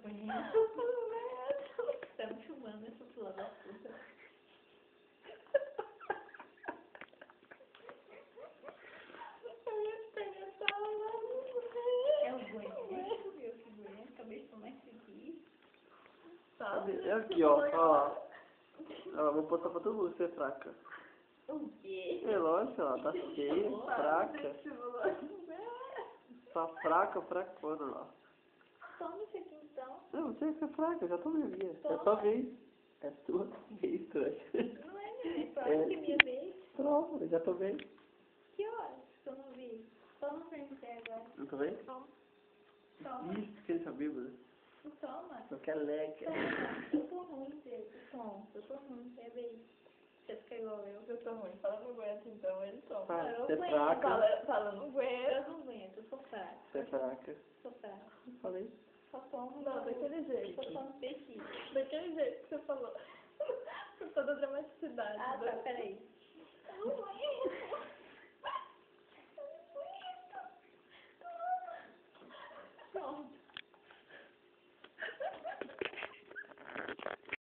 bonito. Tá me filmando essa filha da puta. É o banheiro, meu figurino. Acabei de tomar esse aqui. É aqui, ó. Ó lá. Ó, vou botar pra todo mundo ser fraca. O quê? É lógico, ela tá cheia, fraca. Tá fraca, fracona lá. Toma isso aqui então. Não, você é fraca, já tô minha vez. É sua vez. É sua vez, trouxa. Não é minha vez, claro que é minha vez. Pronto, já tô bem. Que horas que eu não vi? Toma pra mim agora. Não tô bem? Toma. Toma. Isso, que ele tá bêbado. Toma. Só quer leque. Toma. Eu tô ruim, Pedro. Toma. Eu tô ruim. Bebe aí. Você fica igual eu tô ruim. Fala não aguento então, ele toma. Para, Eu você é aguento. fraca. Fala não aguento. Eu não aguento, eu sou fraca. Você é fraca. Sou fraca. Falei. Só tomo. Não, daquele jeito. Só tomo peixe. Daquele jeito que você falou. Por toda a dramaticidade. Ah, tá, peraí. Eu não aguento. Pronto.